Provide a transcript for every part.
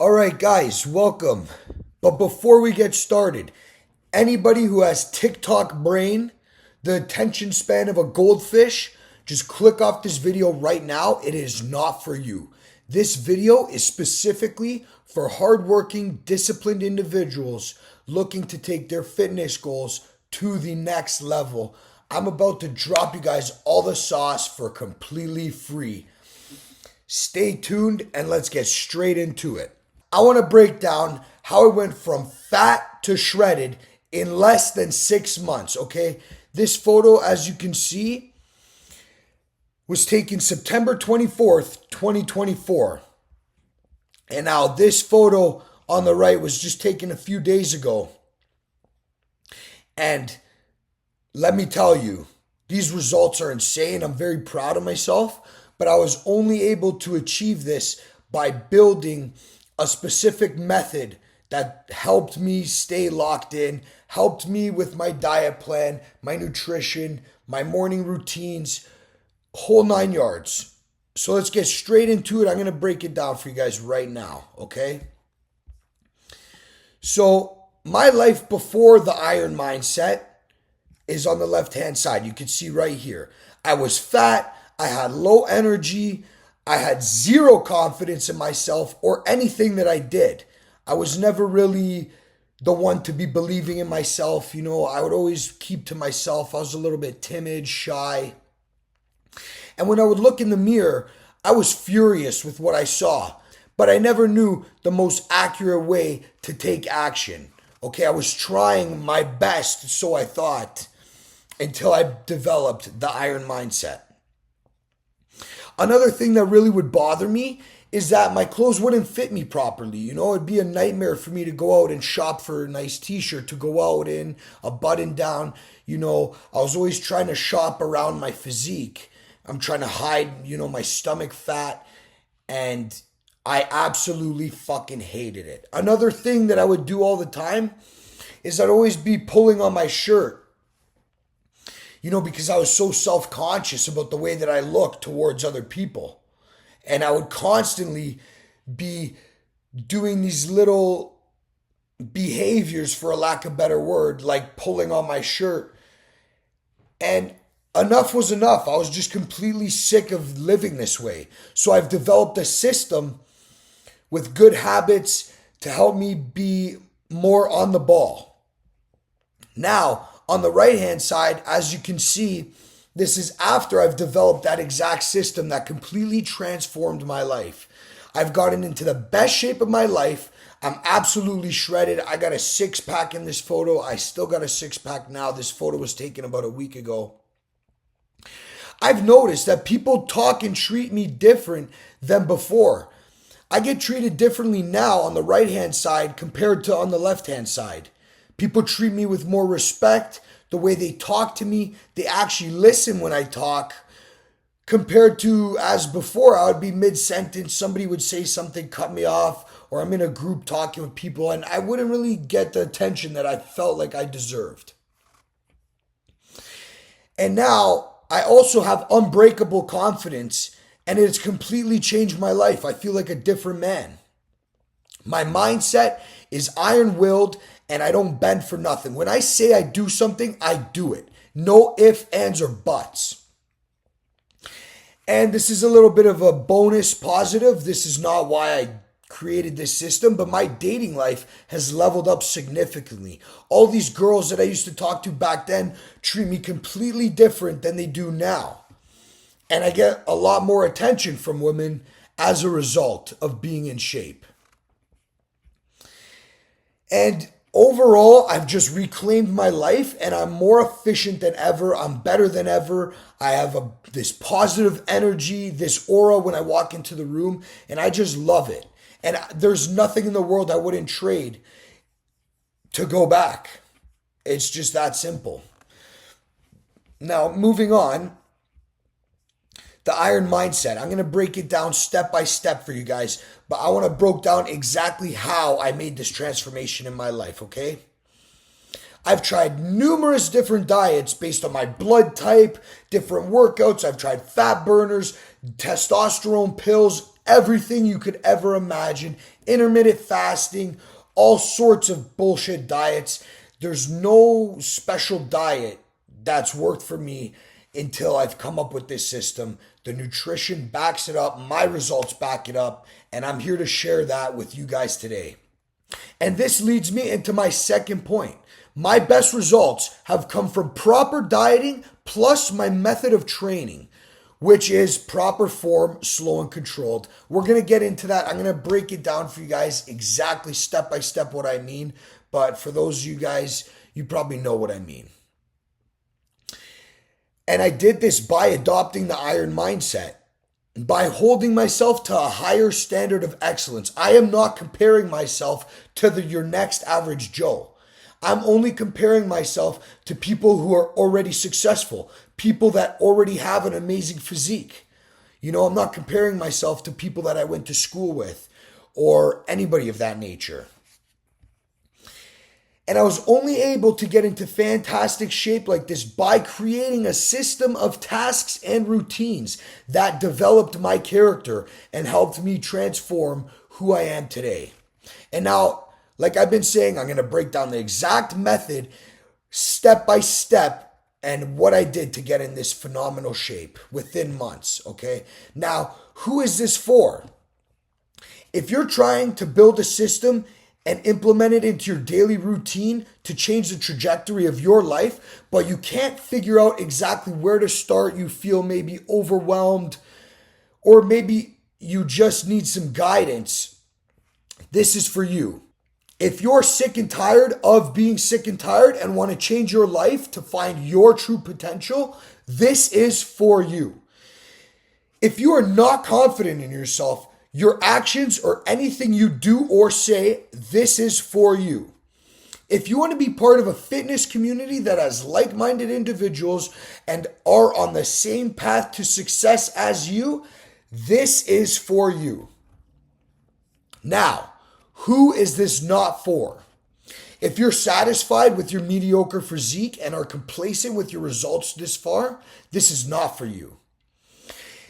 All right, guys, welcome. But before we get started, anybody who has TikTok brain, the attention span of a goldfish, just click off this video right now. It is not for you. This video is specifically for hardworking, disciplined individuals looking to take their fitness goals to the next level. I'm about to drop you guys all the sauce for completely free. Stay tuned and let's get straight into it. I want to break down how I went from fat to shredded in less than 6 months, okay? This photo, as you can see, was taken September 24th, 2024. And now this photo on the right was just taken a few days ago. And let me tell you, these results are insane. I'm very proud of myself, but I was only able to achieve this by building a specific method that helped me stay locked in, helped me with my diet plan, my nutrition, my morning routines, whole 9 yards. So let's get straight into it. I'm going to break it down for you guys right now, okay? So my life before the iron mindset is on the left-hand side. You can see right here. I was fat. I had low energy. I had zero confidence in myself or anything that I did. I was never really the one to be believing in myself. You know, I would always keep to myself. I was a little bit timid, shy. And when I would look in the mirror, I was furious with what I saw. But I never knew the most accurate way to take action. Okay, I was trying my best, so I thought, until I developed the iron mindset. Another thing that really would bother me is that my clothes wouldn't fit me properly. You know, it'd be a nightmare for me to go out and shop for a nice t-shirt to go out in, a button down. You know, I was always trying to shop around my physique. I'm trying to hide, my stomach fat, and I absolutely fucking hated it. Another thing that I would do all the time is I'd always be pulling on my shirt. Because I was so self-conscious about the way that I looked towards other people. And I would constantly be doing these little behaviors, for a lack of a better word, like pulling on my shirt. And enough was enough. I was just completely sick of living this way. So I've developed a system with good habits to help me be more on the ball. Now, on the right-hand side, as you can see, this is after I've developed that exact system that completely transformed my life. I've gotten into the best shape of my life. I'm absolutely shredded. I got a six-pack in this photo. I still got a six-pack now. This photo was taken about a week ago. I've noticed that people talk and treat me different than before. I get treated differently now on the right-hand side compared to on the left-hand side. People treat me with more respect. The way they talk to me, they actually listen when I talk. Compared to as before, I would be mid-sentence, somebody would say something, cut me off, or I'm in a group talking with people, and I wouldn't really get the attention that I felt like I deserved. And now, I also have unbreakable confidence, and it's completely changed my life. I feel like a different man. My mindset is iron-willed, and I don't bend for nothing. When I say I do something, I do it. No ifs, ands, or buts. And this is a little bit of a bonus positive. This is not why I created this system, but my dating life has leveled up significantly. All these girls that I used to talk to back then treat me completely different than they do now. And I get a lot more attention from women as a result of being in shape. And overall, I've just reclaimed my life and I'm more efficient than ever. I'm better than ever. I have this positive energy, this aura when I walk into the room, and I just love it. And there's nothing in the world I wouldn't trade to go back. It's just that simple. Now, moving on, the iron mindset. I'm going to break it down step by step for you guys, but I want to break down exactly how I made this transformation in my life, okay? I've tried numerous different diets based on my blood type, different workouts. I've tried fat burners, testosterone pills, everything you could ever imagine, intermittent fasting, all sorts of bullshit diets. There's no special diet that's worked for me until I've come up with this system. The nutrition backs it up, my results back it up, and I'm here to share that with you guys today. And this leads me into my second point. My best results have come from proper dieting plus my method of training, which is proper form, slow and controlled. We're going to get into that. I'm going to break it down for you guys exactly step by step what I mean. But for those of you guys, you probably know what I mean. And I did this by adopting the iron mindset, by holding myself to a higher standard of excellence. I am not comparing myself to your next average Joe. I'm only comparing myself to people who are already successful, people that already have an amazing physique. You know, I'm not comparing myself to people that I went to school with or anybody of that nature. And I was only able to get into fantastic shape like this by creating a system of tasks and routines that developed my character and helped me transform who I am today. And now, like I've been saying, I'm going to break down the exact method step by step and what I did to get in this phenomenal shape within months, okay? Now, who is this for? If you're trying to build a system and implement it into your daily routine to change the trajectory of your life, but you can't figure out exactly where to start, you feel maybe overwhelmed, or maybe you just need some guidance, this is for you. If you're sick and tired of being sick and tired and want to change your life to find your true potential, this is for you. If you are not confident in yourself, your actions, or anything you do or say, this is for you. If you want to be part of a fitness community that has like-minded individuals and are on the same path to success as you, this is for you. Now, who is this not for? If you're satisfied with your mediocre physique and are complacent with your results this far, this is not for you.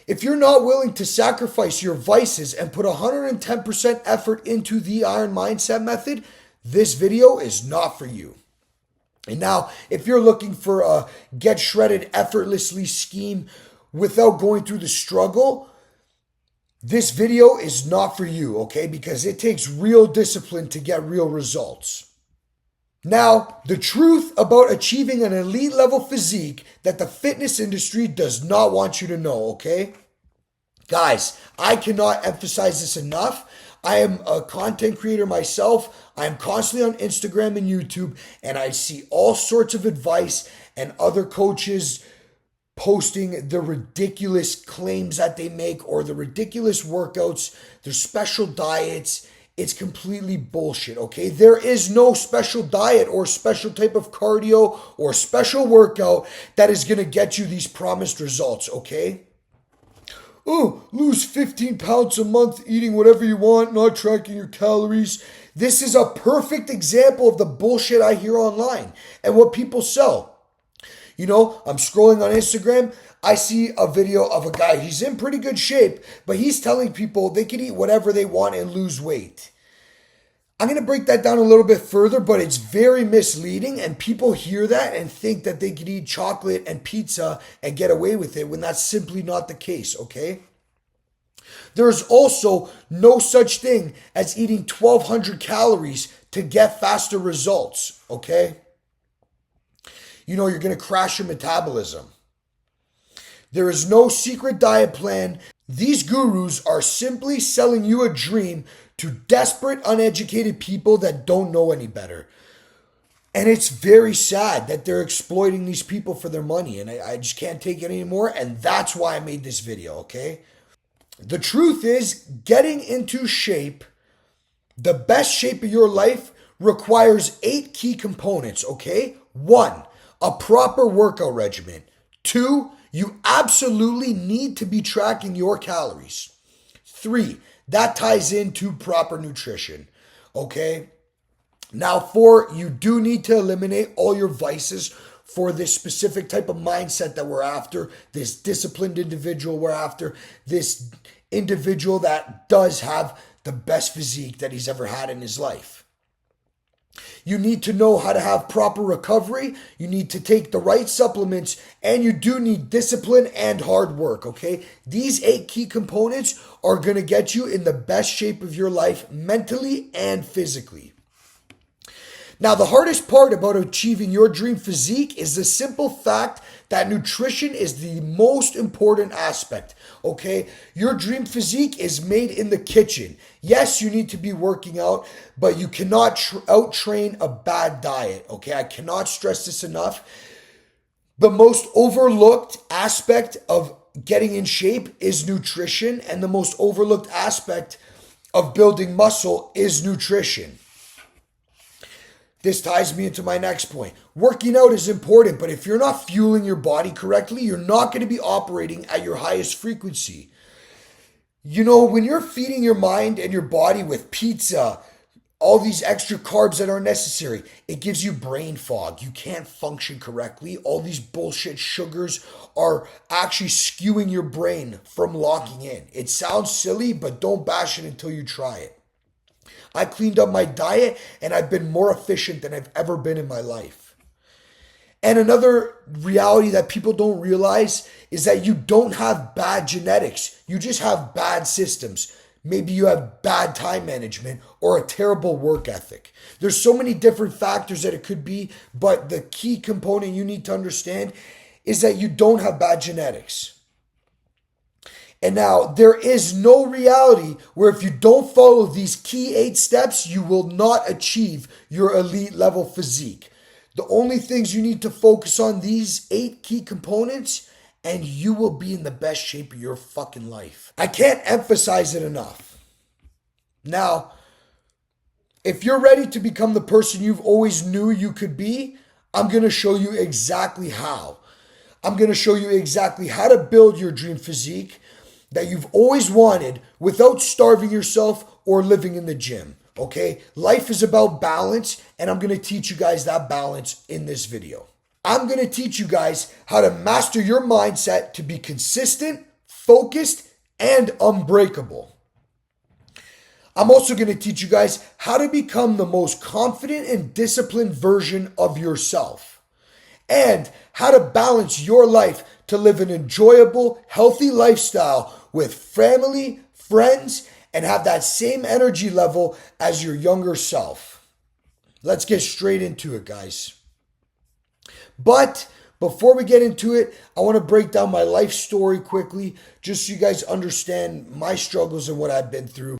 If you're not willing to sacrifice your vices and put 110% effort into the iron mindset method, this video is not for you. And now, if you're looking for a get shredded effortlessly scheme without going through the struggle, this video is not for you, okay? Because it takes real discipline to get real results. Now, the truth about achieving an elite level physique that the fitness industry does not want you to know, okay? Guys, I cannot emphasize this enough. I am a content creator myself. I am constantly on Instagram and YouTube, and I see all sorts of advice and other coaches posting the ridiculous claims that they make or the ridiculous workouts, their special diets. It's completely bullshit, okay? There is no special diet or special type of cardio or special workout that is going to get you these promised results, okay? Oh, lose 15 pounds a month eating whatever you want, not tracking your calories. This is a perfect example of the bullshit I hear online and what people sell. You know, I'm scrolling on Instagram. I see a video of a guy. He's in pretty good shape, but he's telling people they can eat whatever they want and lose weight. I'm going to break that down a little bit further, but it's very misleading, and people hear that and think that they can eat chocolate and pizza and get away with it when that's simply not the case, okay? There's also no such thing as eating 1,200 calories to get faster results, okay? You know, you're going to crash your metabolism. There is no secret diet plan. These gurus are simply selling you a dream to desperate, uneducated people that don't know any better. And it's very sad that they're exploiting these people for their money. And I just can't take it anymore. And that's why I made this video, okay? The truth is, getting into shape, the best shape of your life, requires 8 key components, okay? 1, a proper workout regimen. 2, you absolutely need to be tracking your calories. 3, that ties into proper nutrition, okay? Now 4, you do need to eliminate all your vices for this specific type of mindset that we're after, this disciplined individual we're after, this individual that does have the best physique that he's ever had in his life. You need to know how to have proper recovery. You need to take the right supplements, and you do need discipline and hard work, okay? These 8 key components are going to get you in the best shape of your life mentally and physically. Now, the hardest part about achieving your dream physique is the simple fact that nutrition is the most important aspect, okay? Your dream physique is made in the kitchen. Yes, you need to be working out, but you cannot out-train a bad diet, okay? I cannot stress this enough. The most overlooked aspect of getting in shape is nutrition, and the most overlooked aspect of building muscle is nutrition. This ties me into my next point. Working out is important, but if you're not fueling your body correctly, you're not going to be operating at your highest frequency. You know, when you're feeding your mind and your body with pizza, all these extra carbs that aren't necessary, it gives you brain fog. You can't function correctly. All these bullshit sugars are actually skewing your brain from locking in. It sounds silly, but don't bash it until you try it. I cleaned up my diet and I've been more efficient than I've ever been in my life. And another reality that people don't realize is that you don't have bad genetics. You just have bad systems. Maybe you have bad time management or a terrible work ethic. There's so many different factors that it could be, but the key component you need to understand is that you don't have bad genetics. And now, there is no reality where if you don't follow these key 8 steps, you will not achieve your elite level physique. The only things you need to focus on, these 8 key components, and you will be in the best shape of your fucking life. I can't emphasize it enough. Now, if you're ready to become the person you've always knew you could be, I'm going to show you exactly how. I'm going to show you exactly how to build your dream physique that you've always wanted without starving yourself or living in the gym, okay? Life is about balance, and I'm going to teach you guys that balance in this video. I'm going to teach you guys how to master your mindset to be consistent, focused, and unbreakable. I'm also going to teach you guys how to become the most confident and disciplined version of yourself, and how to balance your life to live an enjoyable, healthy lifestyle with family, friends, and have that same energy level as your younger self. Let's get straight into it, guys. But before we get into it, I want to break down my life story quickly, just so you guys understand my struggles and what I've been through,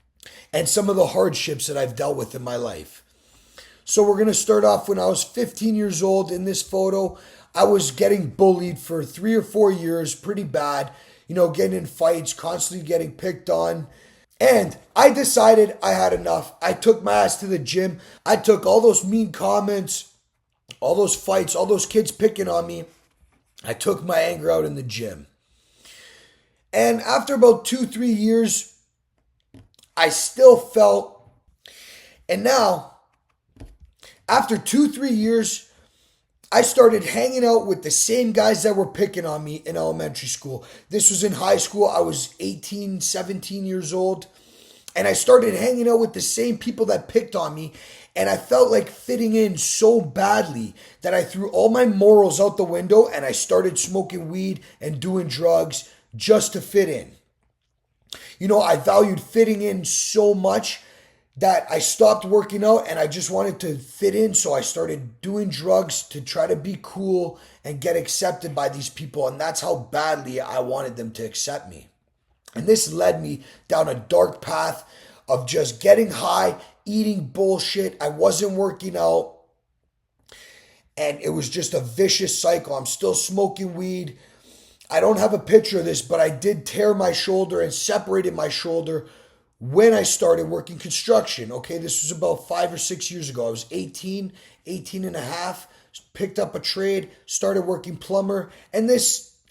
and some of the hardships that I've dealt with in my life. So we're going to start off when I was 15 years old. In this photo, I was getting bullied for 3 or 4 years, pretty bad, getting in fights, constantly getting picked on. And I decided I had enough. I took my ass to the gym. I took all those mean comments, all those fights, all those kids picking on me. I took my anger out in the gym. And after about 2-3 years, I still felt, and now, after 2-3 years, I started hanging out with the same guys that were picking on me in elementary school. This was in high school. I was 18, 17 years old. And I started hanging out with the same people that picked on me. And I felt like fitting in so badly that I threw all my morals out the window and I started smoking weed and doing drugs just to fit in. I valued fitting in so much that I stopped working out and I just wanted to fit in. So I started doing drugs to try to be cool and get accepted by these people. And that's how badly I wanted them to accept me. And this led me down a dark path of just getting high, eating bullshit. I wasn't working out. And it was just a vicious cycle. I'm still smoking weed. I don't have a picture of this, but I did tear my shoulder and separated my shoulder when I started working construction. Okay, this was about 5 or 6 years ago. I was 18 and a half, picked up a trade, started working plumber, and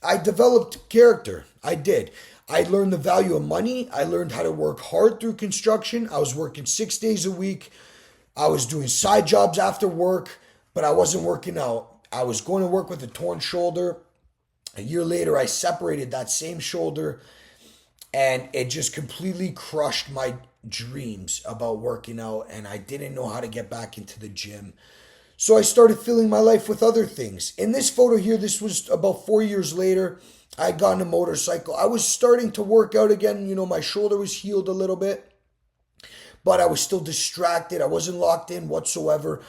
I developed character. I did. I learned the value of money. I learned how to work hard through construction. I was working 6 days a week. I was doing side jobs after work, but I wasn't working out. I was going to work with a torn shoulder. A year later, I separated that same shoulder. And it just completely crushed my dreams about working out, and I didn't know how to get back into the gym. So I started filling my life with other things. In this photo here, this was about 4 years later. I had gotten a motorcycle. I was starting to work out again. You know, my shoulder was healed a little bit, but I was still distracted. I wasn't locked in whatsoever.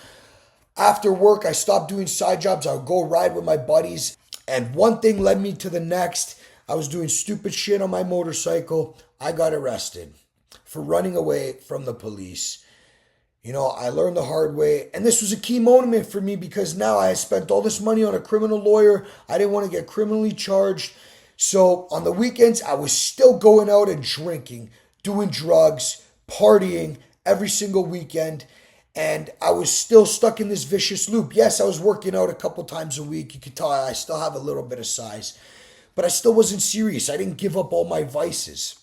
After work, I stopped doing side jobs. I would go ride with my buddies, and one thing led me to the next. I was doing stupid shit on my motorcycle. I got arrested for running away from the police. You know, I learned the hard way. And this was a key moment for me because now I spent all this money on a criminal lawyer. I didn't want to get criminally charged. So on the weekends, I was still going out and drinking, doing drugs, partying every single weekend. And I was still stuck in this vicious loop. Yes, I was working out a couple times a week. You could tell I still have a little bit of size. But I still wasn't serious. I didn't give up all my vices.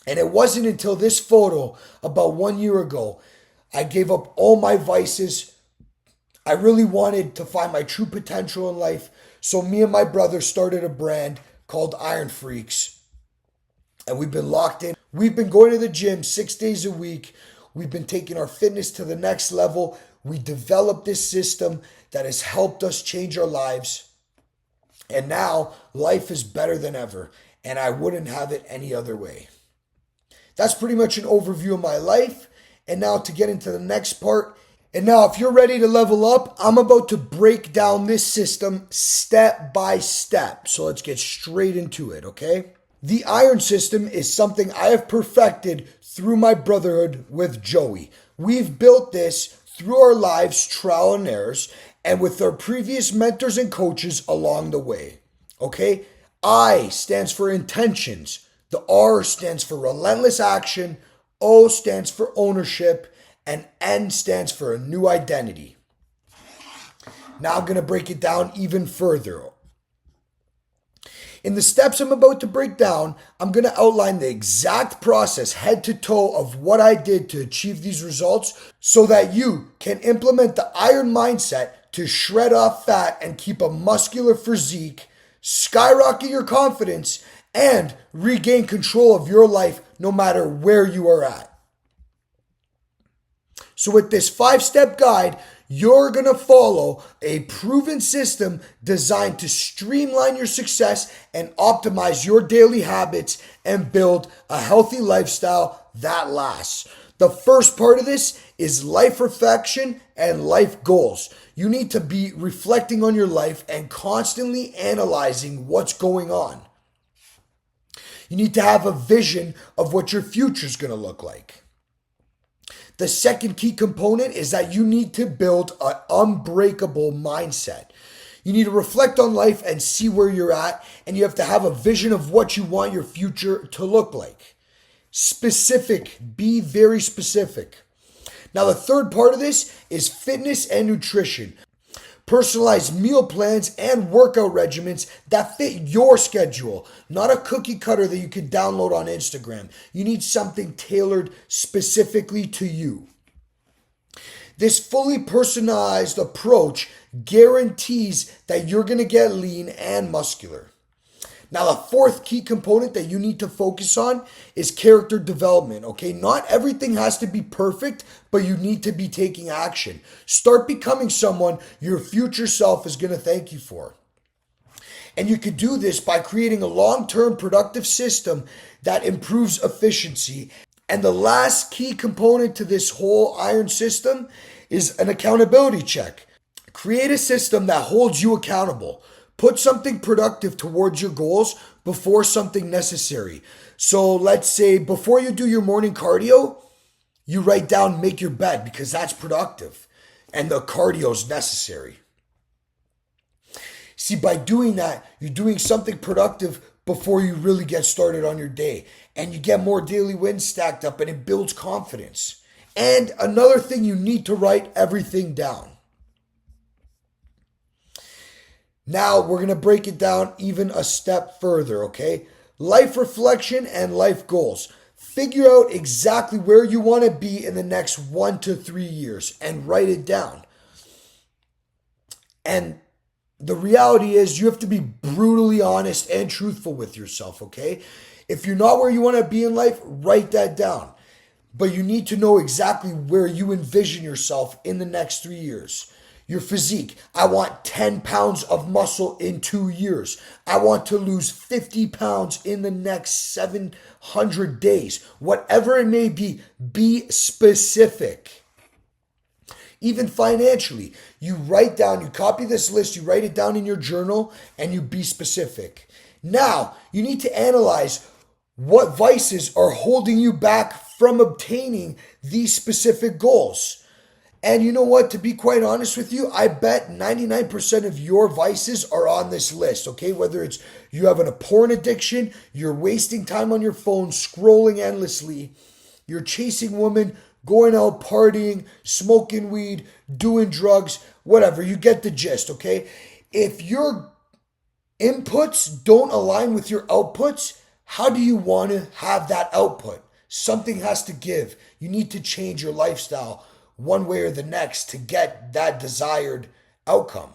And it wasn't until this photo about 1 year ago I gave up all my vices. I really wanted to find my true potential in life. So me and my brother started a brand called Iron Freaks. And we've been locked in. We've been going to the gym 6 days a week. We've been taking our fitness to the next level. We developed this system that has helped us change our lives. And now life is better than ever. And I wouldn't have it any other way. That's pretty much an overview of my life. And now to get into the next part. And now if you're ready to level up, I'm about to break down this system step by step. So let's get straight into it, okay? The iron system is something I have perfected through my brotherhood with Joey. We've built this through our lives, trial and errors, and with our previous mentors and coaches along the way, okay? I stands for intentions. The R stands for relentless action. O stands for ownership, and N stands for a new identity. Now I'm going to break it down even further. In the steps I'm about to break down, I'm going to outline the exact process head to toe of what I did to achieve these results so that you can implement the iron mindset to shred off fat and keep a muscular physique, skyrocket your confidence, and regain control of your life no matter where you are at. So with this 5-step guide, you're going to follow a proven system designed to streamline your success and optimize your daily habits and build a healthy lifestyle that lasts. The first part of this is life reflection and life goals. You need to be reflecting on your life and constantly analyzing what's going on. You need to have a vision of what your future is going to look like. The second key component is that you need to build an unbreakable mindset. You need to reflect on life and see where you're at, and you have to have a vision of what you want your future to look like. Specific, be very specific. Now, the third part of this is fitness and nutrition. Personalized meal plans and workout regimens that fit your schedule, not a cookie cutter that you can download on Instagram. You need something tailored specifically to you. This fully personalized approach guarantees that you're going to get lean and muscular. Now, the fourth key component that you need to focus on is character development, okay? Not everything has to be perfect, but you need to be taking action. Start becoming someone your future self is going to thank you for. And you could do this by creating a long-term productive system that improves efficiency. And the last key component to this whole iron system is an accountability check. Create a system that holds you accountable. Put something productive towards your goals before something necessary. So let's say before you do your morning cardio, you write down, make your bed, because that's productive and the cardio is necessary. See, by doing that, you're doing something productive before you really get started on your day, and you get more daily wins stacked up, and it builds confidence. And another thing, you need to write everything down. Now we're going to break it down even a step further, okay? Life reflection and life goals. Figure out exactly where you want to be in the next 1 to 3 years and write it down. And the reality is you have to be brutally honest and truthful with yourself, okay? If you're not where you want to be in life, write that down. But you need to know exactly where you envision yourself in the next 3 years. Your physique. I want 10 pounds of muscle in 2 years. I want to lose 50 pounds in the next 700 days. Whatever it may be specific. Even financially, you write down, you copy this list, you write it down in your journal, and you be specific. Now, you need to analyze what vices are holding you back from obtaining these specific goals. And you know what? To be quite honest with you, I bet 99% of your vices are on this list, okay? Whether it's you have a porn addiction, you're wasting time on your phone, scrolling endlessly, you're chasing women, going out partying, smoking weed, doing drugs, whatever. You get the gist, okay? If your inputs don't align with your outputs, how do you want to have that output? Something has to give. You need to change your lifestyle one way or the next to get that desired outcome.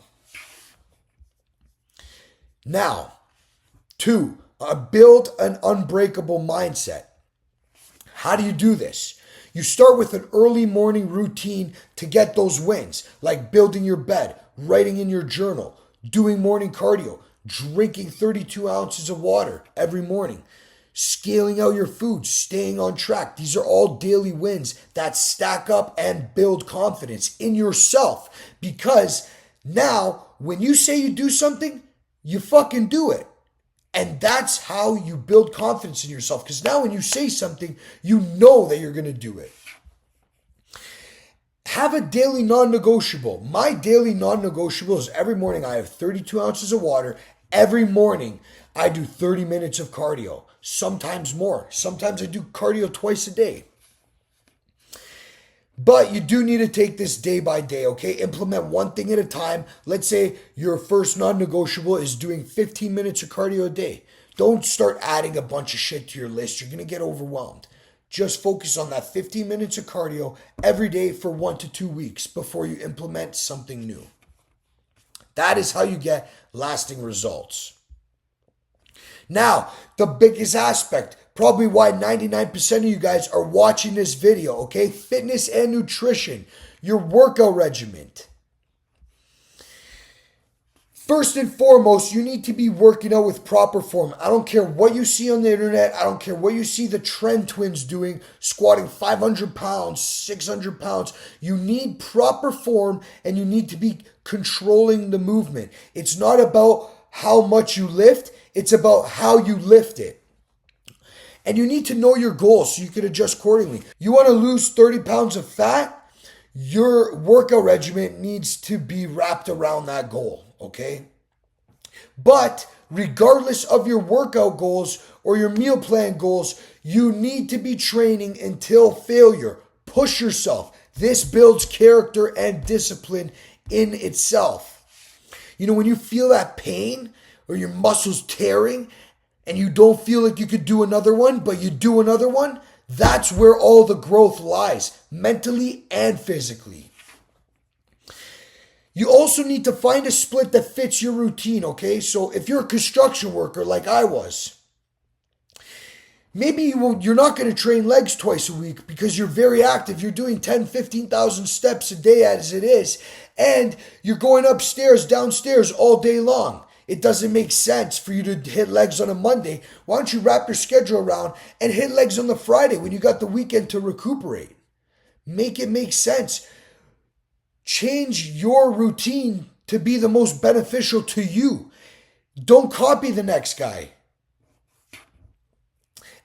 Now, 2, build an unbreakable mindset. How do you do this? You start with an early morning routine to get those wins, like building your bed, writing in your journal, doing morning cardio, drinking 32 ounces of water every morning, scaling out your food, staying on track. These are all daily wins that stack up and build confidence in yourself. Because now, when you say you do something, you fucking do it. And that's how you build confidence in yourself. Because now when you say something, you know that you're going to do it. Have a daily non-negotiable. My daily non-negotiable is every morning I have 32 ounces of water. Every morning I do 30 minutes of cardio. Sometimes more. Sometimes I do cardio twice a day. But you do need to take this day by day, okay? Implement one thing at a time. Let's say your first non-negotiable is doing 15 minutes of cardio a day. Don't start adding a bunch of shit to your list. You're going to get overwhelmed. Just focus on that 15 minutes of cardio every day for 1 to 2 weeks before you implement something new. That is how you get lasting results. Now, the biggest aspect, probably why 99% of you guys are watching this video, okay? Fitness and nutrition, your workout regimen. First and foremost, you need to be working out with proper form. I don't care what you see on the internet. I don't care what you see the Trend Twins doing, squatting 500 pounds, 600 pounds. You need proper form and you need to be controlling the movement. It's not about how much you lift. It's about how you lift it. And you need to know your goals so you can adjust accordingly. You want to lose 30 pounds of fat? Your workout regimen needs to be wrapped around that goal, okay? But regardless of your workout goals or your meal plan goals, you need to be training until failure. Push yourself. This builds character and discipline in itself. You know, when you feel that pain or your muscles tearing and you don't feel like you could do another one, but you do another one, that's where all the growth lies, mentally and physically. You also need to find a split that fits your routine, okay? So if you're a construction worker like I was, maybe you're not going to train legs twice a week because you're very active. You're doing 10, 15,000 steps a day as it is, and you're going upstairs, downstairs all day long. It doesn't make sense for you to hit legs on a Monday. Why don't you wrap your schedule around and hit legs on the Friday when you got the weekend to recuperate? Make it make sense. Change your routine to be the most beneficial to you. Don't copy the next guy.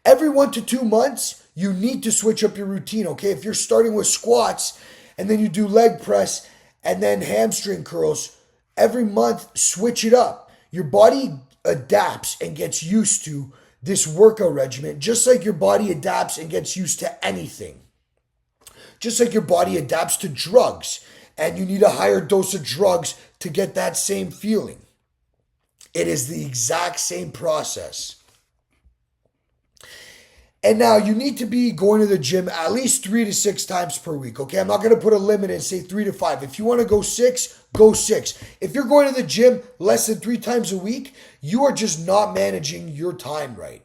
Every 1 to 2 months, you need to switch up your routine, okay? If you're starting with squats and then you do leg press and then hamstring curls, every month, switch it up. Your body adapts and gets used to this workout regimen, just like your body adapts and gets used to anything. Just like your body adapts to drugs, and you need a higher dose of drugs to get that same feeling. It is the exact same process. And now you need to be going to the gym at least 3 to 6 times per week, okay? I'm not going to put a limit and say 3 to 5. If you want to go 6, go 6. If you're going to the gym less than 3 times a week, you are just not managing your time right.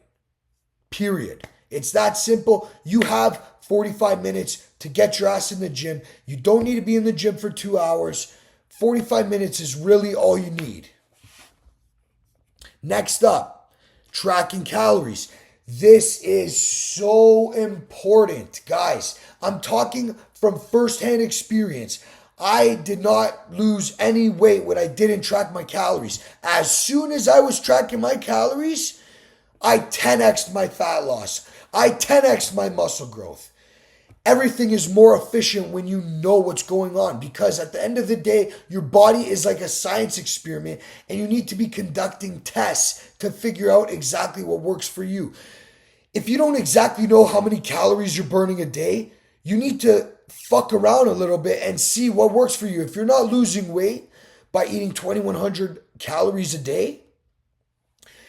period. It's that simple. You have 45 minutes to get your ass in the gym. You don't need to be in the gym for 2 hours. 45 minutes is really all you need. Next up, tracking calories. This is so important, guys. I'm talking from firsthand experience. I did not lose any weight when I didn't track my calories. As soon as I was tracking my calories, I 10x'd my fat loss. I 10x'd my muscle growth. Everything is more efficient when you know what's going on, because at the end of the day, your body is like a science experiment and you need to be conducting tests to figure out exactly what works for you. If you don't exactly know how many calories you're burning a day, you need to fuck around a little bit and see what works for you. If you're not losing weight by eating 2,100 calories a day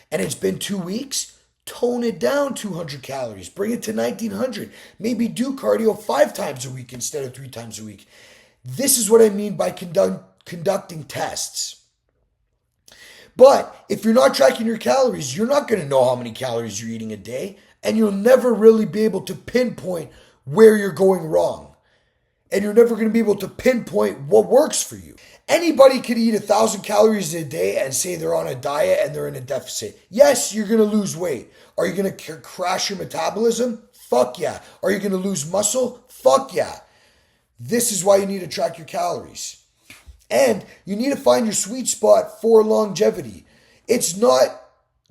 and it's been 2 weeks, tone it down 200 calories. Bring it to 1,900. Maybe do cardio 5 times a week instead of 3 times a week. This is what I mean by conducting tests. But if you're not tracking your calories, you're not going to know how many calories you're eating a day, and you'll never really be able to pinpoint where you're going wrong. And you're never going to be able to pinpoint what works for you. Anybody could eat 1,000 calories a day and say they're on a diet and they're in a deficit. Yes, you're going to lose weight. Are you going to crash your metabolism? Fuck yeah. Are you going to lose muscle? Fuck yeah. This is why you need to track your calories. And you need to find your sweet spot for longevity. It's not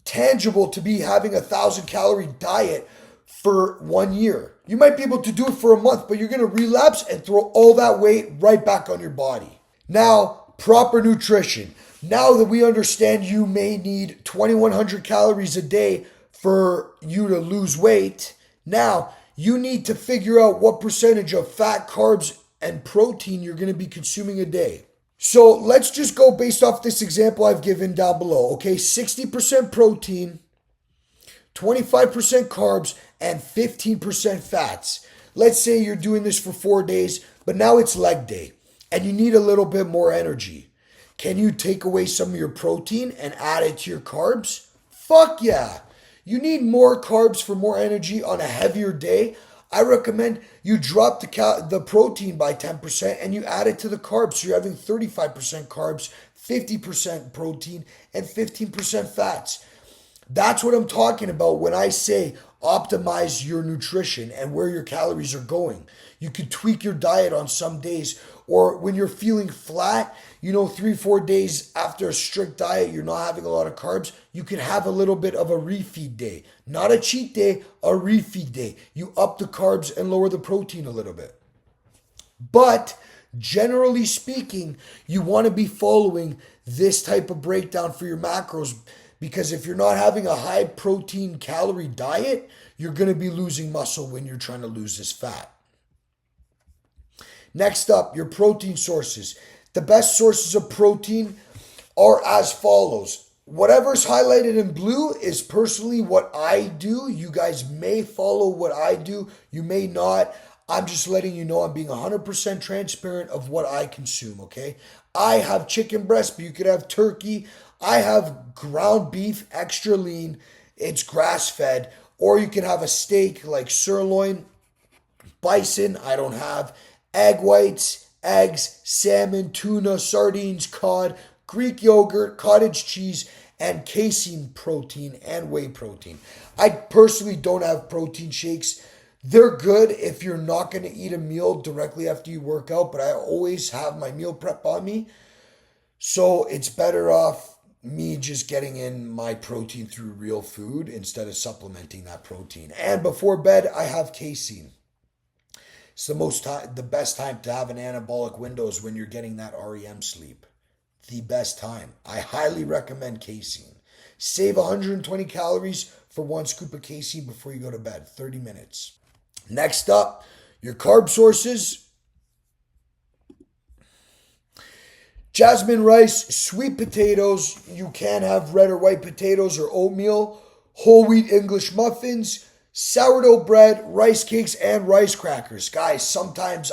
tangible to be having 1,000-calorie diet for 1 year. You might be able to do it for a month, but you're going to relapse and throw all that weight right back on your body. Now, proper nutrition. Now that we understand you may need 2,100 calories a day for you to lose weight, now you need to figure out what percentage of fat, carbs, and protein you're going to be consuming a day. So let's just go based off this example I've given down below. Okay, 60% protein, 25% carbs, and 15% fats. Let's say you're doing this for 4 days, but now it's leg day and you need a little bit more energy. Can you take away some of your protein and add it to your carbs? Fuck yeah. You need more carbs for more energy on a heavier day. I recommend you drop the protein by 10% and you add it to the carbs. So you're having 35% carbs, 50% protein, and 15% fats. That's what I'm talking about when I say optimize your nutrition and where your calories are going. You could tweak your diet on some days, or when you're feeling flat, 3-4 days after a strict diet, you're not having a lot of carbs, you can have a little bit of a refeed day. Not a cheat day, a refeed day. You up the carbs and lower the protein a little bit. But generally speaking, you want to be following this type of breakdown for your macros, because if you're not having a high protein calorie diet, you're going to be losing muscle when you're trying to lose this fat. Next up, your protein sources. The best sources of protein are as follows. Whatever's highlighted in blue is personally what I do. You guys may follow what I do. You may not. I'm just letting you know I'm being 100% transparent of what I consume, okay? I have chicken breast, but you could have turkey. I have ground beef, extra lean. It's grass-fed. Or you can have a steak like sirloin, bison, I don't have, egg whites, eggs, salmon, tuna, sardines, cod, Greek yogurt, cottage cheese, and casein protein and whey protein. I personally don't have protein shakes. They're good if you're not going to eat a meal directly after you work out, but I always have my meal prep on me. So it's better off me just getting in my protein through real food instead of supplementing that protein. And before bed, I have casein. It's the best time to have an anabolic window is when you're getting that REM sleep. The best time. I highly recommend casein. Save 120 calories for 1 scoop of casein before you go to bed. 30 minutes. Next up, your carb sources. Jasmine rice, sweet potatoes. You can have red or white potatoes or oatmeal. Whole wheat English muffins. sourdough bread, rice cakes, and rice crackers. Guys, sometimes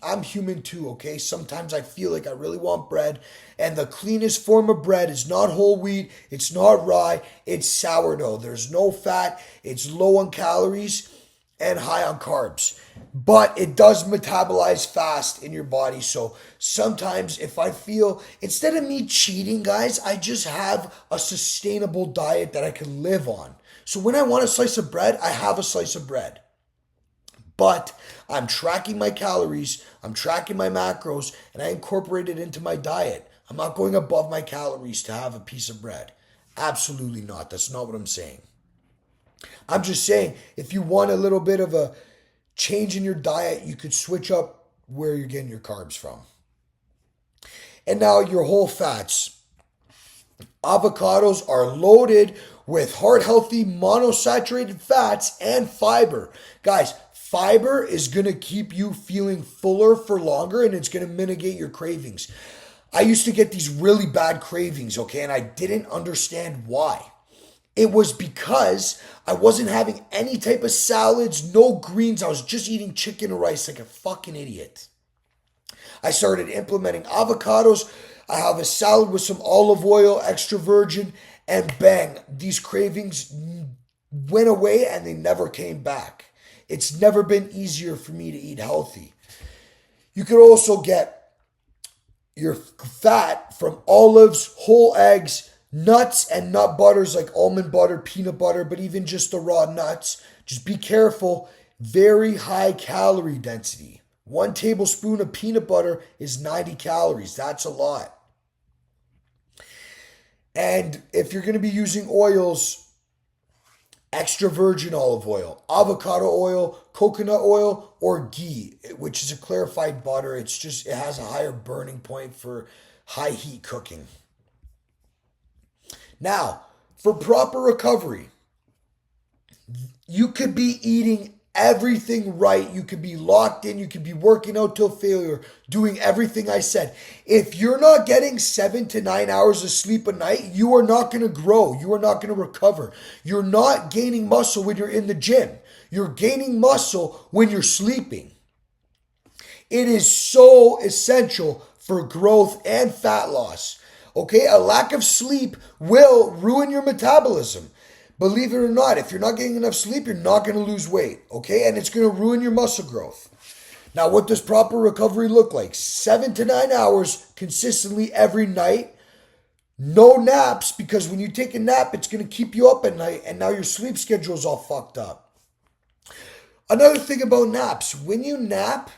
I'm human too, okay? Sometimes I feel like I really want bread, and the cleanest form of bread is not whole wheat, it's not rye, it's sourdough. There's no fat, it's low on calories, and high on carbs. But it does metabolize fast in your body. So sometimes if I feel, instead of me cheating, guys, I just have a sustainable diet that I can live on. So when I want a slice of bread, I have a slice of bread. But I'm tracking my calories, I'm tracking my macros, and I incorporate it into my diet. I'm not going above my calories to have a piece of bread. Absolutely not. That's not what I'm saying. I'm just saying, if you want a little bit of a change in your diet, you could switch up where you're getting your carbs from. And now your whole fats. Avocados are loaded with heart-healthy monosaturated fats and fiber. Guys, fiber is going to keep you feeling fuller for longer, and it's going to mitigate your cravings. I used to get these really bad cravings, okay, and I didn't understand why. It was because I wasn't having any type of salads, no greens. I was just eating chicken and rice like a fucking idiot. I started implementing avocados. I have a salad with some olive oil, extra virgin, and bang, these cravings went away and they never came back. It's never been easier for me to eat healthy. You could also get your fat from olives, whole eggs, nuts, and nut butters like almond butter, peanut butter, but even just the raw nuts. Just be careful. Very high calorie density. 1 tablespoon of peanut butter is 90 calories. That's a lot. And if you're going to be using oils, extra virgin olive oil, avocado oil, coconut oil, or ghee, which is a clarified butter. It has a higher burning point for high heat cooking. Now, for proper recovery, you could be eating everything right. You could be locked in. You could be working out till failure, doing everything I said. If you're not getting 7 to 9 hours of sleep a night, you are not going to grow. You are not going to recover. You're not gaining muscle when you're in the gym. You're gaining muscle when you're sleeping. It is so essential for growth and fat loss. Okay, a lack of sleep will ruin your metabolism. Believe it or not, if you're not getting enough sleep, you're not going to lose weight, okay? And it's going to ruin your muscle growth. Now, what does proper recovery look like? 7 to 9 hours consistently every night. No naps, because when you take a nap, it's going to keep you up at night, and now your sleep schedule is all fucked up. Another thing about naps, when you nap,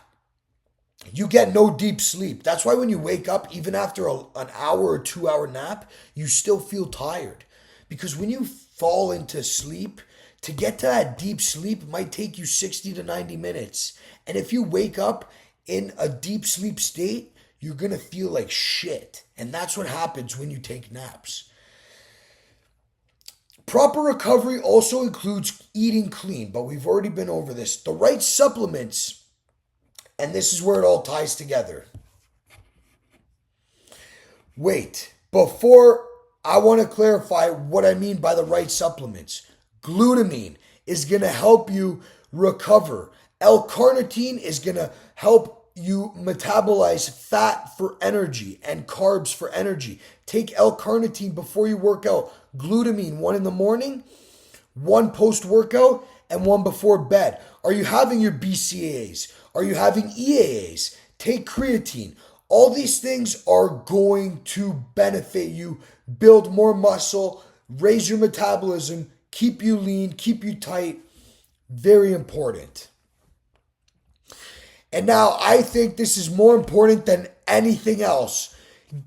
you get no deep sleep. That's why when you wake up, even after an hour or 2 hour nap, you still feel tired. Because when you fall into sleep, to get to that deep sleep might take you 60 to 90 minutes. And if you wake up in a deep sleep state, you're going to feel like shit. And that's what happens when you take naps. Proper recovery also includes eating clean, but we've already been over this. The right supplements, and this is where it all ties together. Wait, before I want to clarify what I mean by the right supplements. Glutamine is going to help you recover. L-carnitine is going to help you metabolize fat for energy and carbs for energy. Take L-carnitine before you work out. Glutamine, 1 in the morning, 1 post-workout, and 1 before bed. Are you having your BCAAs? Are you having EAAs? Take creatine. All these things are going to benefit you, build more muscle, raise your metabolism, keep you lean, keep you tight. Very important. And now I think this is more important than anything else.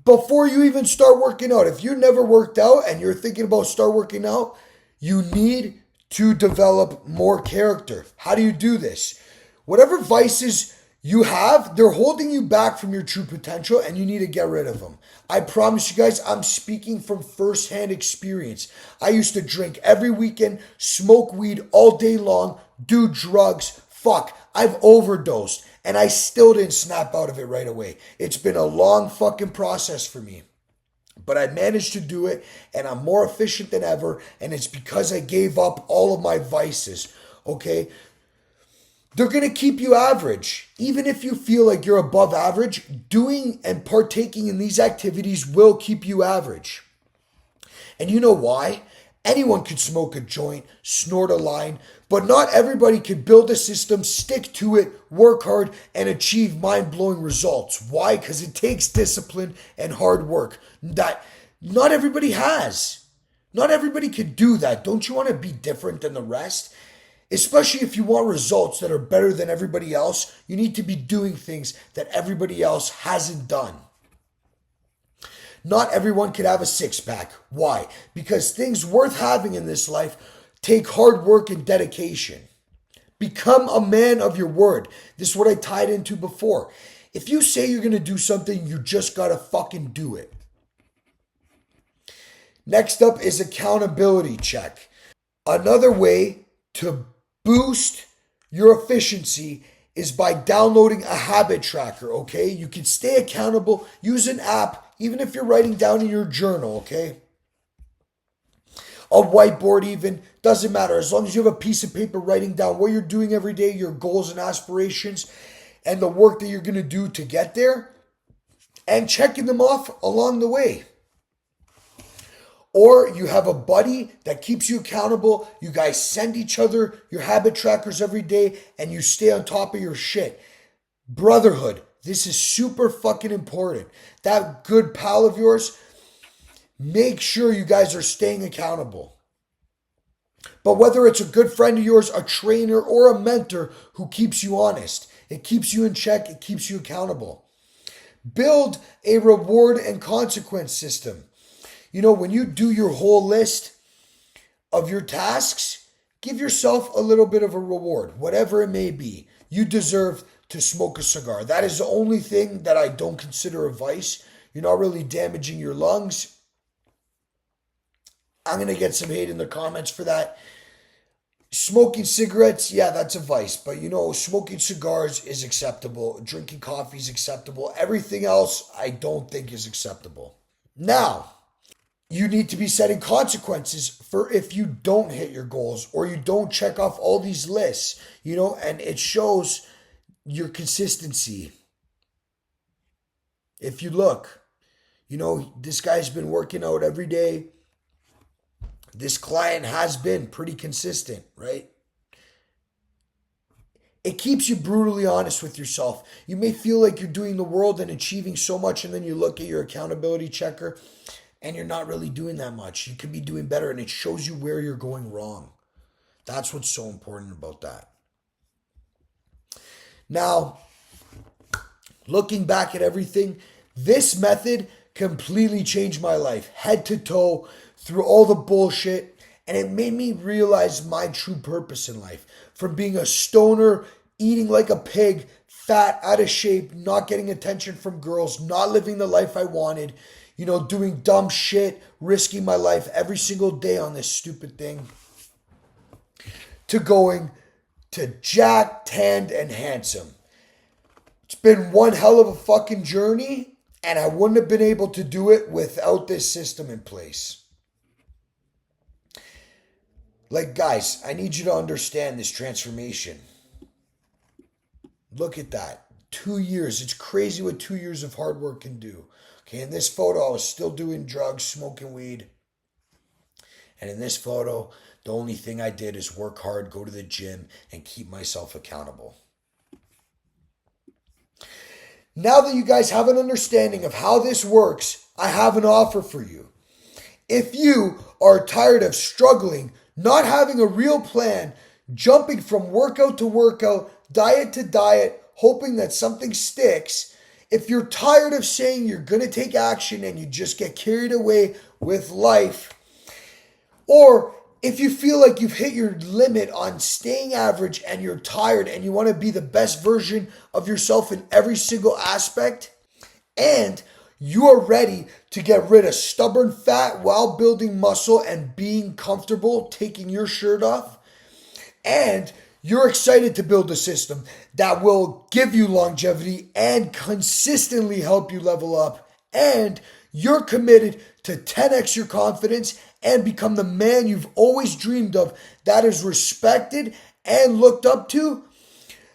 Before you even start working out, if you never worked out and you're thinking about start working out, you need to develop more character. How do you do this? Whatever vices you have, they're holding you back from your true potential, and you need to get rid of them. I promise you guys, I'm speaking from firsthand experience. I used to drink every weekend, smoke weed all day long, do drugs. Fuck, I've overdosed, and I still didn't snap out of it right away. It's been a long fucking process for me. But I managed to do it, and I'm more efficient than ever, and it's because I gave up all of my vices. okay? They're going to keep you average. Even if you feel like you're above average, doing and partaking in these activities will keep you average. And you know why? Anyone could smoke a joint, snort a line, but not everybody could build a system, stick to it, work hard, and achieve mind-blowing results. Why? Because it takes discipline and hard work that not everybody has. Not everybody could do that. Don't you want to be different than the rest? Especially if you want results that are better than everybody else, you need to be doing things that everybody else hasn't done. Not everyone could have a six-pack. Why? Because things worth having in this life take hard work and dedication. Become a man of your word. This is what I tied into before. If you say you're going to do something, you just got to fucking do it. Next up is accountability check. Another way to boost your efficiency is by downloading a habit tracker, okay? You can stay accountable, use an app, even if you're writing down in your journal, okay? A whiteboard even, doesn't matter. As long as you have a piece of paper writing down what you're doing every day, your goals and aspirations, and the work that you're going to do to get there, and checking them off along the way. Or you have a buddy that keeps you accountable. You guys send each other your habit trackers every day and you stay on top of your shit. Brotherhood. This is super fucking important. That good pal of yours, make sure you guys are staying accountable. But whether it's a good friend of yours, a trainer, or a mentor who keeps you honest, it keeps you in check, it keeps you accountable. Build a reward and consequence system. You know, when you do your whole list of your tasks, give yourself a little bit of a reward, whatever it may be. You deserve to smoke a cigar. That is the only thing that I don't consider a vice. You're not really damaging your lungs. I'm going to get some hate in the comments for that. Smoking cigarettes, yeah, that's a vice. But you know, smoking cigars is acceptable. Drinking coffee is acceptable. Everything else, I don't think is acceptable. Now, you need to be setting consequences for if you don't hit your goals or you don't check off all these lists, you know, and it shows your consistency. If you look, you know, this guy's been working out every day. This client has been pretty consistent, right? It keeps you brutally honest with yourself. You may feel like you're doing the world and achieving so much, and then you look at your accountability checker and you're not really doing that much. You could be doing better, and it shows you where you're going wrong. That's what's so important about that. Now, looking back at everything, this method completely changed my life, head to toe, through all the bullshit, and it made me realize my true purpose in life. From being a stoner, eating like a pig, fat, out of shape, not getting attention from girls, not living the life I wanted, you know, doing dumb shit, risking my life every single day on this stupid thing, to going to jacked, tanned, and handsome. It's been one hell of a fucking journey, and I wouldn't have been able to do it without this system in place. Like, guys, I need you to understand this transformation. Look at that. 2 years. It's crazy what 2 years of hard work can do. Okay, in this photo, I was still doing drugs, smoking weed. And in this photo, the only thing I did is work hard, go to the gym, and keep myself accountable. Now that you guys have an understanding of how this works, I have an offer for you. If you are tired of struggling, not having a real plan, jumping from workout to workout, diet to diet, hoping that something sticks, if you're tired of saying you're going to take action and you just get carried away with life, or if you feel like you've hit your limit on staying average and you're tired and you want to be the best version of yourself in every single aspect, and you are ready to get rid of stubborn fat while building muscle and being comfortable taking your shirt off, and you're excited to build a system that will give you longevity and consistently help you level up, and you're committed to 10x your confidence and become the man you've always dreamed of that is respected and looked up to,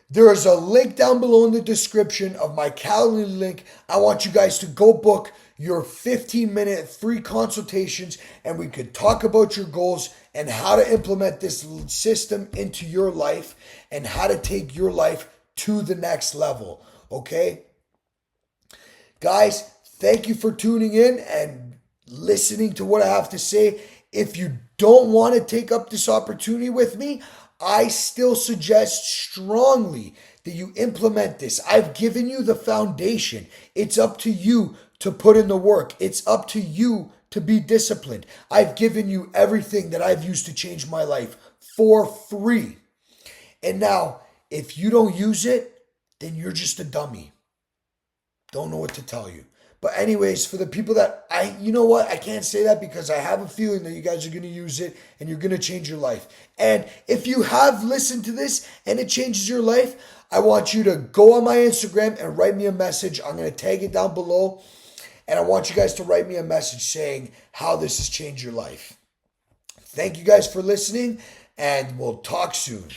there is a link down below in the description of my Calendly link. I want you guys to go book your 15-minute free consultations, and we could talk about your goals and how to implement this system into your life and how to take your life to the next level. Okay? Guys, thank you for tuning in and listening to what I have to say. If you don't want to take up this opportunity with me, I still suggest strongly that you implement this. I've given you the foundation. It's up to you to put in the work. It's up to you to be disciplined. I've given you everything that I've used to change my life for free. And now, if you don't use it, then you're just a dummy. Don't know what to tell you. But anyways, for the people that you know what? I can't say that because I have a feeling that you guys are going to use it and you're going to change your life. And if you have listened to this and it changes your life, I want you to go on my Instagram and write me a message. I'm going to tag it down below. And I want you guys to write me a message saying how this has changed your life. Thank you guys for listening, and we'll talk soon.